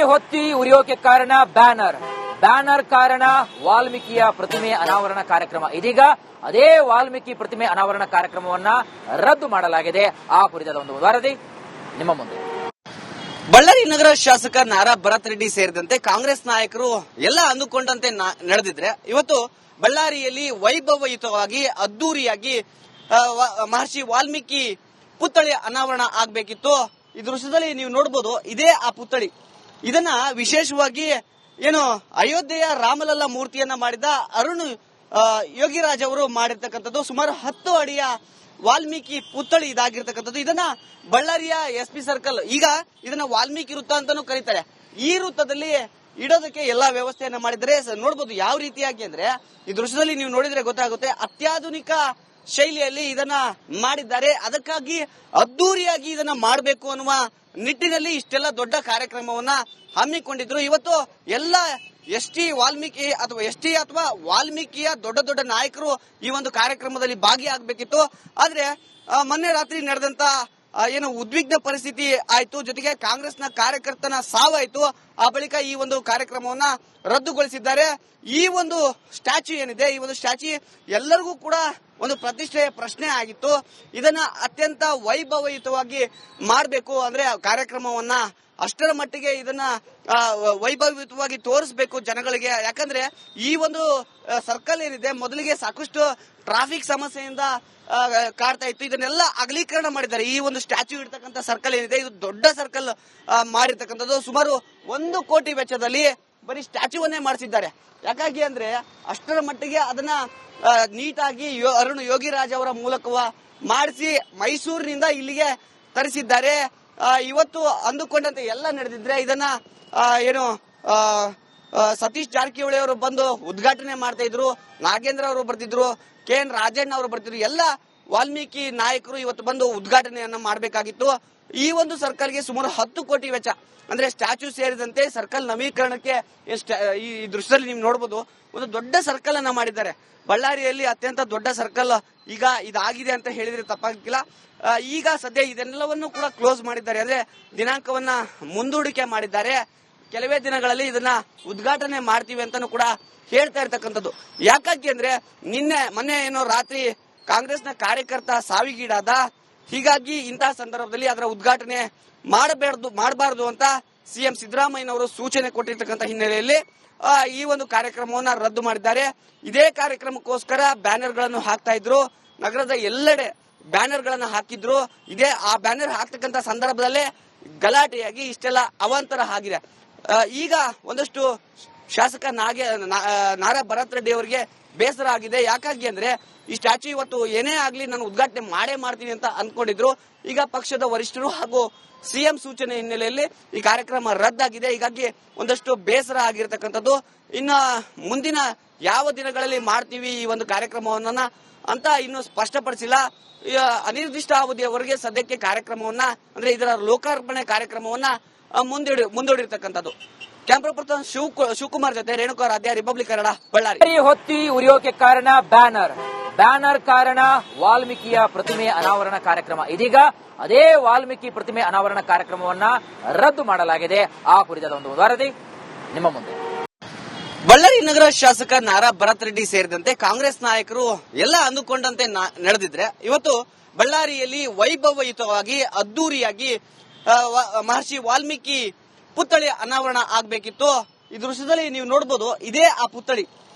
ಹೊತ್ತಿ ಉರಿಯೋಕೆ ಕಾರಣ ಬ್ಯಾನರ್ ಕಾರಣ ವಾಲ್ಮೀಕಿಯ ಪ್ರತಿಮೆ ಅನಾವರಣ ಕಾರ್ಯಕ್ರಮ. ಇದೀಗ ಅದೇ ವಾಲ್ಮೀಕಿ ಪ್ರತಿಮೆ ಅನಾವರಣ ಕಾರ್ಯಕ್ರಮವನ್ನ ರದ್ದು ಮಾಡಲಾಗಿದೆ. ಆ ಕುರಿತಾದ ಒಂದು ವರದಿ ನಿಮ್ಮ ಮುಂದೆ. ಬಳ್ಳಾರಿ ನಗರ ಶಾಸಕ ನಾರಾ ಭರತ್ ರೆಡ್ಡಿ ಸೇರಿದಂತೆ ಕಾಂಗ್ರೆಸ್ ನಾಯಕರು ಎಲ್ಲ ಅಂದುಕೊಂಡಂತೆ ನಡೆದಿದ್ರೆ ಇವತ್ತು ಬಳ್ಳಾರಿಯಲ್ಲಿ ವೈಭವಯುತವಾಗಿ ಅದ್ದೂರಿಯಾಗಿ ಮಹರ್ಷಿ ವಾಲ್ಮೀಕಿ ಪುತ್ಥಳಿ ಅನಾವರಣ ಆಗಬೇಕಿತ್ತು. ಈ ದೃಶ್ಯದಲ್ಲಿ ನೀವು ನೋಡಬಹುದು, ಇದೇ ಆ ಪುತ್ಥಳಿ. ಇದನ್ನ ವಿಶೇಷವಾಗಿ ಏನು ಅಯೋಧ್ಯೆಯ ರಾಮಲಲ್ಲಾ ಮೂರ್ತಿಯನ್ನ ಮಾಡಿದ ಅರುಣ್ ಯೋಗಿರಾಜ್ ಅವರು ಮಾಡಿರ್ತಕ್ಕಂಥದ್ದು. ಸುಮಾರು 10 ಅಡಿಯ ವಾಲ್ಮೀಕಿ ಪುತ್ಥಳಿ ಇದಾಗಿರ್ತಕ್ಕಂಥದ್ದು. ಇದನ್ನ ಬಳ್ಳಾರಿಯ SP ಸರ್ಕಲ್, ಈಗ ಇದನ್ನ ವಾಲ್ಮೀಕಿ ವೃತ್ತ ಅಂತಾನೂ ಕರೀತಾರೆ. ಈ ವೃತ್ತದಲ್ಲಿ ಇಡೋದಕ್ಕೆ ಎಲ್ಲಾ ವ್ಯವಸ್ಥೆಯನ್ನ ಮಾಡಿದರೆ ನೋಡಬಹುದು ಯಾವ ರೀತಿಯಾಗಿ ಅಂದ್ರೆ ಈ ದೃಶ್ಯದಲ್ಲಿ ನೀವು ನೋಡಿದ್ರೆ ಗೊತ್ತಾಗುತ್ತೆ. ಅತ್ಯಾಧುನಿಕ ಶೈಲಿಯಲ್ಲಿ ಇದನ್ನ ಮಾಡಿದ್ದಾರೆ. ಅದಕ್ಕಾಗಿ ಅದ್ದೂರಿಯಾಗಿ ಇದನ್ನ ಮಾಡಬೇಕು ಅನ್ನುವ ನಿಟ್ಟಿನಲ್ಲಿ ಇಷ್ಟೆಲ್ಲ ದೊಡ್ಡ ಕಾರ್ಯಕ್ರಮವನ್ನ ಹಮ್ಮಿಕೊಂಡಿದ್ರು. ಇವತ್ತು ಎಲ್ಲ ಎಸ್ಟಿ ಅಥವಾ ವಾಲ್ಮೀಕಿಯ ದೊಡ್ಡ ದೊಡ್ಡ ನಾಯಕರು ಈ ಒಂದು ಕಾರ್ಯಕ್ರಮದಲ್ಲಿ ಭಾಗಿಯಾಗಬೇಕಿತ್ತು. ಆದ್ರೆ ಮೊನ್ನೆ ರಾತ್ರಿ ನಡೆದಂತ ಏನು ಉದ್ವಿಗ್ನ ಪರಿಸ್ಥಿತಿ ಆಯ್ತು, ಜೊತೆಗೆ ಕಾಂಗ್ರೆಸ್ನ ಕಾರ್ಯಕರ್ತನ ಸಾವಾಯ್ತು. ಆ ಬಳಿಕ ಈ ಒಂದು ಕಾರ್ಯಕ್ರಮವನ್ನ ರದ್ದುಗೊಳಿಸಿದ್ದಾರೆ. ಈ ಒಂದು ಸ್ಟ್ಯಾಚ್ಯೂ ಏನಿದೆ, ಈ ಒಂದು ಸ್ಟ್ಯಾಚ್ಯೂ ಎಲ್ಲರಿಗೂ ಕೂಡ ಒಂದು ಪ್ರತಿಷ್ಠೆಯ ಪ್ರಶ್ನೆ ಆಗಿತ್ತು. ಇದನ್ನ ಅತ್ಯಂತ ವೈಭವಯುತವಾಗಿ ಮಾಡಬೇಕು ಅಂದ್ರೆ ಕಾರ್ಯಕ್ರಮವನ್ನ ಅಷ್ಟರ ಮಟ್ಟಿಗೆ ಇದನ್ನ ವೈಭವಯುತವಾಗಿ ತೋರಿಸಬೇಕು ಜನಗಳಿಗೆ. ಯಾಕಂದ್ರೆ ಈ ಒಂದು ಸರ್ಕಲ್ ಏನಿದೆ ಮೊದಲಿಗೆ ಸಾಕಷ್ಟು ಟ್ರಾಫಿಕ್ ಸಮಸ್ಯೆಯಿಂದ ಕಾಡ್ತಾ ಇತ್ತು. ಇದನ್ನೆಲ್ಲ ಅಗಲೀಕರಣ ಮಾಡಿದ್ದಾರೆ. ಈ ಒಂದು ಸ್ಟ್ಯಾಚ್ಯೂ ಇರ್ತಕ್ಕಂಥ ಸರ್ಕಲ್ ಏನಿದೆ, ಇದು ದೊಡ್ಡ ಸರ್ಕಲ್ ಮಾಡಿರ್ತಕ್ಕಂಥದ್ದು. ಸುಮಾರು 1 ಕೋಟಿ ವೆಚ್ಚದಲ್ಲಿ ಬರೀ ಸ್ಟ್ಯಾಚ್ಯೂವನ್ನೇ ಮಾಡಿಸಿದ್ದಾರೆ. ಯಾಕಾಗಿ ಅಂದ್ರೆ ಅಷ್ಟರ ಮಟ್ಟಿಗೆ ಅದನ್ನ ನೀಟಾಗಿ ಅರುಣ್ ಯೋಗಿರಾಜ್ ಅವರ ಮೂಲಕ ಮಾಡಿಸಿ ಮೈಸೂರಿನಿಂದ ಇಲ್ಲಿಗೆ ತರಿಸಿದ್ದಾರೆ. ಇವತ್ತು ಅಂದುಕೊಂಡಂತೆ ಎಲ್ಲ ನಡೆದಿದ್ರೆ ಇದನ್ನ ಏನು ಸತೀಶ್ ಜಾರಕಿಹೊಳಿ ಅವರು ಬಂದು ಉದ್ಘಾಟನೆ ಮಾಡ್ತಾ ಇದ್ರು, ನಾಗೇಂದ್ರ ಅವರು ಬರ್ತಿದ್ರು, KN ರಾಜಣ್ಣ ಅವರು ಬರ್ತಿದ್ರು. ಎಲ್ಲ ವಾಲ್ಮೀಕಿ ನಾಯಕರು ಇವತ್ತು ಬಂದು ಉದ್ಘಾಟನೆಯನ್ನ ಮಾಡಬೇಕಾಗಿತ್ತು. ಈ ಒಂದು ಸರ್ಕಲ್ಗೆ ಸುಮಾರು 10 ಕೋಟಿ ವೆಚ್ಚ, ಅಂದ್ರೆ ಸ್ಟ್ಯಾಚ್ಯೂ ಸೇರಿದಂತೆ ಸರ್ಕಲ್ ನವೀಕರಣಕ್ಕೆ ಈ ದೃಶ್ಯದಲ್ಲಿ ನೀವು ನೋಡಬಹುದು ಒಂದು ದೊಡ್ಡ ಸರ್ಕಲ್ ಅನ್ನ ಮಾಡಿದ್ದಾರೆ. ಬಳ್ಳಾರಿಯಲ್ಲಿ ಅತ್ಯಂತ ದೊಡ್ಡ ಸರ್ಕಲ್ ಈಗ ಇದಾಗಿದೆ ಅಂತ ಹೇಳಿದ್ರೆ ತಪ್ಪಾಗಿಲ್ಲ. ಈಗ ಸದ್ಯ ಇದೆಲ್ಲವನ್ನು ಕೂಡ ಕ್ಲೋಸ್ ಮಾಡಿದ್ದಾರೆ, ಅಂದ್ರೆ ದಿನಾಂಕವನ್ನ ಮುಂದೂಡಿಕೆ ಮಾಡಿದ್ದಾರೆ. ಕೆಲವೇ ದಿನಗಳಲ್ಲಿ ಇದನ್ನ ಉದ್ಘಾಟನೆ ಮಾಡ್ತೀವಿ ಅಂತಾನು ಕೂಡ ಹೇಳ್ತಾ ಇರ್ತಕ್ಕಂಥದ್ದು. ಯಾಕಾಗಿ ಅಂದ್ರೆ ಮೊನ್ನೆ ಏನೋ ರಾತ್ರಿ ಕಾಂಗ್ರೆಸ್ನ ಕಾರ್ಯಕರ್ತ ಸಾವಿಗೀಡಾದ, ಹೀಗಾಗಿ ಇಂತಹ ಸಂದರ್ಭದಲ್ಲಿ ಅದರ ಉದ್ಘಾಟನೆ ಮಾಡಬಾರದು ಅಂತ CM ಸಿದ್ದರಾಮಯ್ಯನವರು ಸೂಚನೆ ಕೊಟ್ಟಿರ್ತಕ್ಕಂಥ ಹಿನ್ನೆಲೆಯಲ್ಲಿ ಈ ಒಂದು ಕಾರ್ಯಕ್ರಮವನ್ನ ರದ್ದು ಮಾಡಿದ್ದಾರೆ. ಇದೇ ಕಾರ್ಯಕ್ರಮಕ್ಕೋಸ್ಕರ ಬ್ಯಾನರ್ ಗಳನ್ನು ಹಾಕ್ತಾ ಇದ್ರು, ನಗರದ ಎಲ್ಲೆಡೆ ಬ್ಯಾನರ್ ಗಳನ್ನ ಹಾಕಿದ್ರು. ಆ ಬ್ಯಾನರ್ ಹಾಕ್ತಕ್ಕಂಥ ಸಂದರ್ಭದಲ್ಲೇ ಗಲಾಟೆಯಾಗಿ ಇಷ್ಟೆಲ್ಲ ಅವಾಂತರ ಆಗಿದೆ. ಈಗ ಒಂದಷ್ಟು ಶಾಸಕ ನಾರಾ ಭರತ್ ರೆಡ್ಡಿ ಅವರಿಗೆ ಬೇಸರ ಆಗಿದೆ. ಯಾಕಾಗಿ ಅಂದ್ರೆ ಈ ಸ್ಟ್ಯಾಚ್ಯೂ ಇವತ್ತು ಏನೇ ಆಗ್ಲಿ ನಾನು ಉದ್ಘಾಟನೆ ಮಾಡೇ ಮಾಡ್ತೀನಿ ಅಂತ ಅಂದ್ಕೊಂಡಿದ್ರು. ಈಗ ಪಕ್ಷದ ವರಿಷ್ಠರು ಹಾಗೂ CM ಸೂಚನೆ ಹಿನ್ನೆಲೆಯಲ್ಲಿ ಈ ಕಾರ್ಯಕ್ರಮ ರದ್ದಾಗಿದೆ. ಹೀಗಾಗಿ ಒಂದಷ್ಟು ಬೇಸರ ಆಗಿರ್ತಕ್ಕಂಥದ್ದು. ಇನ್ನ ಮುಂದಿನ ಯಾವ ದಿನಗಳಲ್ಲಿ ಮಾಡ್ತೀವಿ ಈ ಒಂದು ಕಾರ್ಯಕ್ರಮವನ್ನ ಅಂತ ಇನ್ನು ಸ್ಪಷ್ಟಪಡಿಸಿಲ್ಲ. ಅನಿರ್ದಿಷ್ಟ ಅವಧಿಯವರೆಗೆ ಸದ್ಯಕ್ಕೆ ಕಾರ್ಯಕ್ರಮವನ್ನ ಅಂದ್ರೆ ಇದರ ಲೋಕಾರ್ಪಣೆ ಕಾರ್ಯಕ್ರಮವನ್ನ ಮುಂದೂಡಿರ್ತಕ್ಕಂಥದ್ದು. ಕ್ಯಾಮ್ರಾ ಪರ್ಸನ್ ಶಿವಕುಮಾರ್ ಜೊತೆ ರೇಣುಕಾ ರಾಧ್ಯ, ರಿಪಬ್ಲಿಕ್ ಕನ್ನಡ, ಬಳ್ಳಾರಿ. ಹೊತ್ತಿ ಉರಿಯೋಕೆ ಕಾರಣ ಬ್ಯಾನರ್ ಕಾರಣ ವಾಲ್ಮೀಕಿಯ ಪ್ರತಿಮೆ ಅನಾವರಣ ಕಾರ್ಯಕ್ರಮ. ಇದೀಗ ಅದೇ ವಾಲ್ಮೀಕಿ ಪ್ರತಿಮೆ ಅನಾವರಣ ಕಾರ್ಯಕ್ರಮವನ್ನ ರದ್ದು ಮಾಡಲಾಗಿದೆ. ಆ ಕುರಿತಾದ ಒಂದು ವರದಿ ನಿಮ್ಮ ಮುಂದೆ. ಬಳ್ಳಾರಿ ನಗರ ಶಾಸಕ ನಾರಾ ಭರತ್ ರೆಡ್ಡಿ ಸೇರಿದಂತೆ ಕಾಂಗ್ರೆಸ್ ನಾಯಕರು ಎಲ್ಲ ಅಂದುಕೊಂಡಂತೆ ನಡೆದಿದ್ರೆ ಇವತ್ತು ಬಳ್ಳಾರಿಯಲ್ಲಿ ವೈಭವಯುತವಾಗಿ ಅದ್ದೂರಿಯಾಗಿ ಮಹರ್ಷಿ ವಾಲ್ಮೀಕಿ ಪುತ್ಥಳಿ ಅನಾವರಣ ಆಗಬೇಕಿತ್ತು. ಈ ದೃಶ್ಯದಲ್ಲಿ ನೀವು ನೋಡಬಹುದು, ಇದೇ ಆ ಪುತ್ಥಳಿ.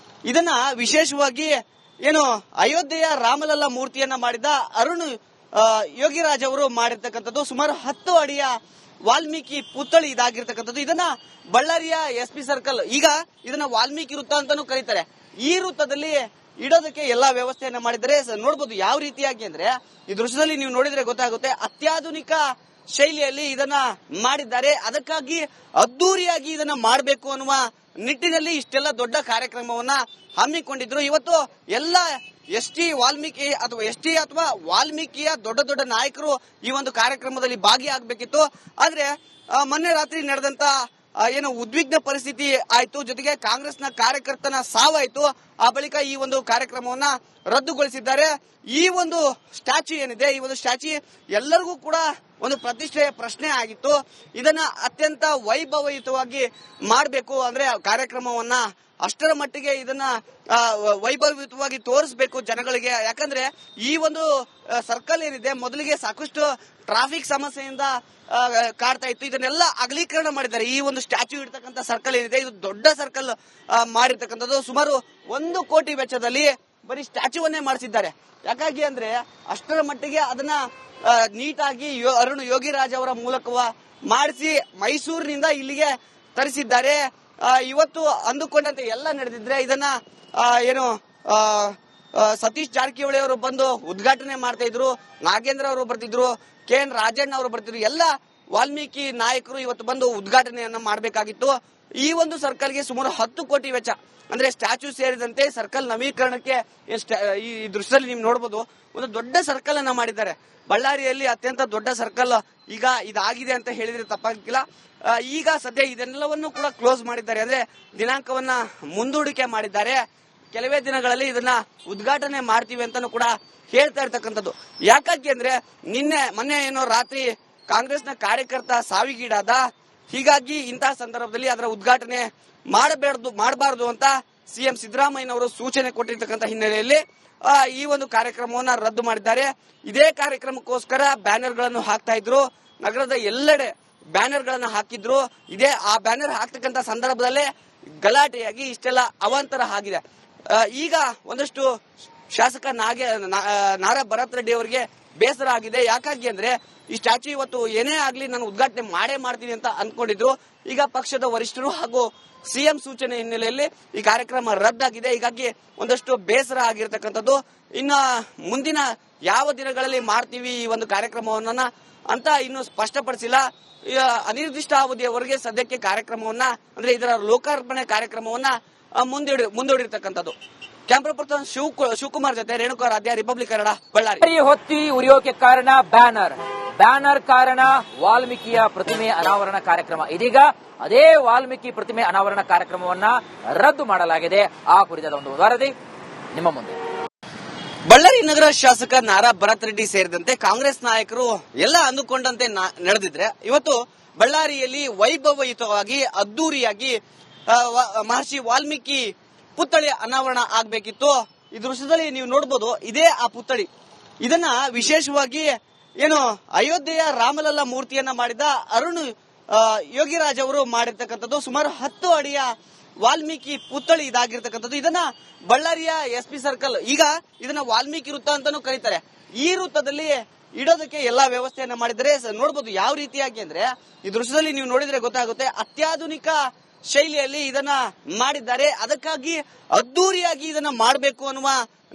ಇದನ್ನ ವಿಶೇಷವಾಗಿ ಏನು ಅಯೋಧ್ಯೆಯ ರಾಮಲಲ್ಲಾ ಮೂರ್ತಿಯನ್ನ ಮಾಡಿದ ಅರುಣ್ ಯೋಗಿರಾಜ್ ಅವರು ಮಾಡಿರ್ತಕ್ಕಂಥದ್ದು. ಸುಮಾರು 10 ಅಡಿಯ ವಾಲ್ಮೀಕಿ ಪುತ್ಥಳಿ ಇದಾಗಿರ್ತಕ್ಕಂಥದ್ದು. ಇದನ್ನ ಬಳ್ಳಾರಿಯ SP ಸರ್ಕಲ್, ಈಗ ಇದನ್ನ ವಾಲ್ಮೀಕಿ ವೃತ್ತ ಅಂತಾನೂ ಕರೀತಾರೆ. ಈ ವೃತ್ತದಲ್ಲಿ ಇಡೋದಕ್ಕೆ ಎಲ್ಲಾ ವ್ಯವಸ್ಥೆಯನ್ನ ಮಾಡಿದರೆ ನೋಡಬಹುದು ಯಾವ ರೀತಿಯಾಗಿ ಅಂದ್ರೆ ಈ ದೃಶ್ಯದಲ್ಲಿ ನೀವು ನೋಡಿದ್ರೆ ಗೊತ್ತಾಗುತ್ತೆ. ಅತ್ಯಾಧುನಿಕ ಶೈಲಿಯಲ್ಲಿ ಇದನ್ನ ಮಾಡಿದ್ದಾರೆ. ಅದಕ್ಕಾಗಿ ಅದ್ದೂರಿಯಾಗಿ ಇದನ್ನ ಮಾಡಬೇಕು ಅನ್ನುವ ನಿಟ್ಟಿನಲ್ಲಿ ಇಷ್ಟೆಲ್ಲ ದೊಡ್ಡ ಕಾರ್ಯಕ್ರಮವನ್ನ ಹಮ್ಮಿಕೊಂಡಿದ್ರು. ಇವತ್ತು ಎಲ್ಲ ಎಸ್ಟಿ ಅಥವಾ ವಾಲ್ಮೀಕಿಯ ದೊಡ್ಡ ದೊಡ್ಡ ನಾಯಕರು ಈ ಒಂದು ಕಾರ್ಯಕ್ರಮದಲ್ಲಿ ಭಾಗಿಯಾಗಬೇಕಿತ್ತು. ಆದ್ರೆ ಮೊನ್ನೆ ರಾತ್ರಿ ನಡೆದಂತ ಏನು ಉದ್ವಿಗ್ನ ಪರಿಸ್ಥಿತಿ ಆಯ್ತು, ಜೊತೆಗೆ ಕಾಂಗ್ರೆಸ್ನ ಕಾರ್ಯಕರ್ತನ ಸಾವಾಯ್ತು. ಆ ಬಳಿಕ ಈ ಒಂದು ಕಾರ್ಯಕ್ರಮವನ್ನ ರದ್ದುಗೊಳಿಸಿದ್ದಾರೆ. ಈ ಒಂದು ಸ್ಟ್ಯಾಚ್ಯೂ ಏನಿದೆ, ಈ ಒಂದು ಸ್ಟ್ಯಾಚ್ಯೂ ಎಲ್ಲರಿಗೂ ಕೂಡ ಒಂದು ಪ್ರತಿಷ್ಠೆಯ ಪ್ರಶ್ನೆ ಆಗಿತ್ತು. ಇದನ್ನ ಅತ್ಯಂತ ವೈಭವಯುತವಾಗಿ ಮಾಡಬೇಕು ಅಂದ್ರೆ ಕಾರ್ಯಕ್ರಮವನ್ನ ಅಷ್ಟರ ಮಟ್ಟಿಗೆ ಇದನ್ನ ವೈಭವಯುತವಾಗಿ ತೋರಿಸಬೇಕು ಜನಗಳಿಗೆ. ಯಾಕಂದ್ರೆ ಈ ಒಂದು ಸರ್ಕಲ್ ಏನಿದೆ ಮೊದಲಿಗೆ ಸಾಕಷ್ಟು ಟ್ರಾಫಿಕ್ ಸಮಸ್ಯೆಯಿಂದ ಕಾಡ್ತಾ ಇತ್ತು. ಇದನ್ನೆಲ್ಲ ಅಗಲೀಕರಣ ಮಾಡಿದ್ದಾರೆ. ಈ ಒಂದು ಸ್ಟ್ಯಾಚ್ಯೂ ಇರ್ತಕ್ಕಂಥ ಸರ್ಕಲ್ ಏನಿದೆ ಇದು ದೊಡ್ಡ ಸರ್ಕಲ್ ಮಾಡಿರ್ತಕ್ಕಂಥದ್ದು. ಸುಮಾರು 1 ಕೋಟಿ ವೆಚ್ಚದಲ್ಲಿ ಬರೀ ಸ್ಟ್ಯಾಚ್ಯೂವನ್ನೇ ಮಾಡಿಸಿದ್ದಾರೆ. ಯಾಕಾಗಿ ಅಂದ್ರೆ ಅಷ್ಟರ ಮಟ್ಟಿಗೆ ಅದನ್ನ ನೀಟಾಗಿ ಅರುಣ್ ಯೋಗಿರಾಜ್ ಅವರ ಮೂಲಕ ಮಾಡಿಸಿ ಮೈಸೂರಿನಿಂದ ಇಲ್ಲಿಗೆ ತರಿಸಿದ್ದಾರೆ. ಇವತ್ತು ಅಂದುಕೊಂಡಂತೆ ಎಲ್ಲ ನಡೆದಿದ್ರೆ ಇದನ್ನ ಏನು ಸತೀಶ್ ಜಾರಕಿಹೊಳಿ ಅವರು ಬಂದು ಉದ್ಘಾಟನೆ ಮಾಡ್ತಾ ಇದ್ರು, ನಾಗೇಂದ್ರ ಅವರು ಬರ್ತಿದ್ರು, KN ರಾಜಣ್ಣ ಅವರು ಬರ್ತಿದ್ರು, ಎಲ್ಲ ವಾಲ್ಮೀಕಿ ನಾಯಕರು ಇವತ್ತು ಬಂದು ಉದ್ಘಾಟನೆಯನ್ನ ಮಾಡಬೇಕಾಗಿತ್ತು. ಈ ಒಂದು ಸರ್ಕಲ್ಗೆ ಸುಮಾರು 10 ಕೋಟಿ ವೆಚ್ಚ, ಅಂದ್ರೆ ಸ್ಟ್ಯಾಚ್ಯೂ ಸೇರಿದಂತೆ ಸರ್ಕಲ್ ನವೀಕರಣಕ್ಕೆ ಈ ದೃಶ್ಯದಲ್ಲಿ ನೀವು ನೋಡಬಹುದು ಒಂದು ದೊಡ್ಡ ಸರ್ಕಲ್ ಅನ್ನ ಮಾಡಿದ್ದಾರೆ. ಬಳ್ಳಾರಿಯಲ್ಲಿ ಅತ್ಯಂತ ದೊಡ್ಡ ಸರ್ಕಲ್ ಈಗ ಇದಾಗಿದೆ ಅಂತ ಹೇಳಿದ್ರೆ ತಪ್ಪಾಗಿಲ್ಲ. ಈಗ ಸದ್ಯ ಇದೆಲ್ಲವನ್ನು ಕೂಡ ಕ್ಲೋಸ್ ಮಾಡಿದ್ದಾರೆ, ಅಂದ್ರೆ ದಿನಾಂಕವನ್ನ ಮುಂದೂಡಿಕೆ ಮಾಡಿದ್ದಾರೆ. ಕೆಲವೇ ದಿನಗಳಲ್ಲಿ ಇದನ್ನ ಉದ್ಘಾಟನೆ ಮಾಡ್ತೀವಿ ಅಂತಾನು ಕೂಡ ಹೇಳ್ತಾ ಇರ್ತಕ್ಕಂಥದ್ದು. ಯಾಕಾಗಿ ಅಂದ್ರೆ ಮೊನ್ನೆ ಏನೋ ರಾತ್ರಿ ಕಾಂಗ್ರೆಸ್ನ ಕಾರ್ಯಕರ್ತ ಸಾವಿಗೀಡಾದ, ಹೀಗಾಗಿ ಇಂತಹ ಸಂದರ್ಭದಲ್ಲಿ ಅದರ ಉದ್ಘಾಟನೆ ಮಾಡಬಾರದು ಅಂತ ಸಿಎಂ ಸಿದ್ದರಾಮಯ್ಯನವರು ಸೂಚನೆ ಕೊಟ್ಟಿರ್ತಕ್ಕಂಥ ಹಿನ್ನೆಲೆಯಲ್ಲಿ ಈ ಒಂದು ಕಾರ್ಯಕ್ರಮವನ್ನ ರದ್ದು ಮಾಡಿದ್ದಾರೆ. ಇದೇ ಕಾರ್ಯಕ್ರಮಕ್ಕೋಸ್ಕರ ಬ್ಯಾನರ್ ಗಳನ್ನು ಹಾಕ್ತಾ ಇದ್ರು, ನಗರದ ಎಲ್ಲೆಡೆ ಬ್ಯಾನರ್ ಗಳನ್ನ ಹಾಕಿದ್ರು. ಆ ಬ್ಯಾನರ್ ಹಾಕ್ತಕ್ಕಂಥ ಸಂದರ್ಭದಲ್ಲೇ ಗಲಾಟೆಯಾಗಿ ಇಷ್ಟೆಲ್ಲ ಅವಾಂತರ ಆಗಿದೆ. ಈಗ ಒಂದಷ್ಟು ಶಾಸಕ ನಾರಾ ಭರತ್ ರೆಡ್ಡಿ ಅವರಿಗೆ ಬೇಸರ ಆಗಿದೆ. ಯಾಕಾಗಿ ಅಂದ್ರೆ ಈ ಸ್ಟ್ಯಾಚ್ಯೂ ಇವತ್ತು ಏನೇ ಆಗ್ಲಿ ನಾನು ಉದ್ಘಾಟನೆ ಮಾಡ್ತೀನಿ ಅಂತ ಅನ್ಕೊಂಡಿದ್ರು. ಈಗ ಪಕ್ಷದ ವರಿಷ್ಠರು ಹಾಗೂ ಸಿಎಂ ಸೂಚನೆ ಹಿನ್ನೆಲೆಯಲ್ಲಿ ಈ ಕಾರ್ಯಕ್ರಮ ರದ್ದಾಗಿದೆ. ಹೀಗಾಗಿ ಒಂದಷ್ಟು ಬೇಸರ ಆಗಿರ್ತಕ್ಕಂಥದ್ದು. ಇನ್ನ ಮುಂದಿನ ಯಾವ ದಿನಗಳಲ್ಲಿ ಮಾಡ್ತೀವಿ ಈ ಒಂದು ಕಾರ್ಯಕ್ರಮವನ್ನ ಅಂತ ಇನ್ನು ಸ್ಪಷ್ಟಪಡಿಸಿಲ್ಲ. ಅನಿರ್ದಿಷ್ಟ ಅವಧಿಯವರೆಗೆ ಸದ್ಯಕ್ಕೆ ಕಾರ್ಯಕ್ರಮವನ್ನ ಅಂದ್ರೆ ಇದರ ಲೋಕಾರ್ಪಣೆ ಕಾರ್ಯಕ್ರಮವನ್ನ ಮುಂದೂಡಿರ್ತಕ್ಕಂಥದ್ದು. ಕ್ಯಾಮ್ರಾ ಪರ್ಸನ್ ಶಿವಕುಮಾರ್ ಜೊತೆ ರೇಣುಕಾ ರಾಧ್ಯ, ರಿಪಬ್ಲಿಕ್ ಕನ್ನಡ, ಬಳ್ಳಾರಿ. ಹೊತ್ತಿ ಉರಿಯೋಕೆ ಕಾರಣ ಬ್ಯಾನರ್ ಕಾರಣ ವಾಲ್ಮೀಕಿಯ ಪ್ರತಿಮೆ ಅನಾವರಣ ಕಾರ್ಯಕ್ರಮ. ಇದೀಗ ಅದೇ ವಾಲ್ಮೀಕಿ ಪ್ರತಿಮೆ ಅನಾವರಣ ಕಾರ್ಯಕ್ರಮವನ್ನ ರದ್ದು ಮಾಡಲಾಗಿದೆ. ಆ ಕುರಿತಾದ ಒಂದು ವರದಿ ನಿಮ್ಮ ಮುಂದೆ. ಬಳ್ಳಾರಿ ನಗರ ಶಾಸಕ ನಾರಾ ಭರತ್ ರೆಡ್ಡಿ ಸೇರಿದಂತೆ ಕಾಂಗ್ರೆಸ್ ನಾಯಕರು ಎಲ್ಲ ಅಂದುಕೊಂಡಂತೆ ನಡೆದಿದ್ರೆ ಇವತ್ತು ಬಳ್ಳಾರಿಯಲ್ಲಿ ವೈಭವಯುತವಾಗಿ ಅದ್ದೂರಿಯಾಗಿ ಮಹರ್ಷಿ ವಾಲ್ಮೀಕಿ ಪುತ್ಥಳಿ ಅನಾವರಣ ಆಗಬೇಕಿತ್ತು. ಈ ದೃಶ್ಯದಲ್ಲಿ ನೀವು ನೋಡಬಹುದು, ಇದೇ ಆ ಪುತ್ಥಳಿ. ಇದನ್ನ ವಿಶೇಷವಾಗಿ ಏನು ಅಯೋಧ್ಯೆಯ ರಾಮಲಲ್ಲಾ ಮೂರ್ತಿಯನ್ನ ಮಾಡಿದ ಅರುಣ್ ಯೋಗಿರಾಜ್ ಅವರು ಮಾಡಿರ್ತಕ್ಕಂಥದ್ದು. ಸುಮಾರು 10 ಅಡಿಯ ವಾಲ್ಮೀಕಿ ಪುತ್ಥಳಿ ಇದಾಗಿರ್ತಕ್ಕಂಥದ್ದು. ಇದನ್ನ ಬಳ್ಳಾರಿಯ SP ಸರ್ಕಲ್, ಈಗ ಇದನ್ನ ವಾಲ್ಮೀಕಿ ವೃತ್ತ ಅಂತಾನೂ ಕರೀತಾರೆ. ಈ ವೃತ್ತದಲ್ಲಿ ಇಡೋದಕ್ಕೆ ಎಲ್ಲಾ ವ್ಯವಸ್ಥೆಯನ್ನ ಮಾಡಿದರೆ ನೋಡಬಹುದು ಯಾವ ರೀತಿಯಾಗಿ ಅಂದ್ರೆ ಈ ದೃಶ್ಯದಲ್ಲಿ ನೀವು ನೋಡಿದ್ರೆ ಗೊತ್ತಾಗುತ್ತೆ. ಅತ್ಯಾಧುನಿಕ ಶೈಲಿಯಲ್ಲಿ ಇದನ್ನ ಮಾಡಿದ್ದಾರೆ. ಅದಕ್ಕಾಗಿ ಅದ್ದೂರಿಯಾಗಿ ಇದನ್ನ ಮಾಡಬೇಕು ಅನ್ನುವ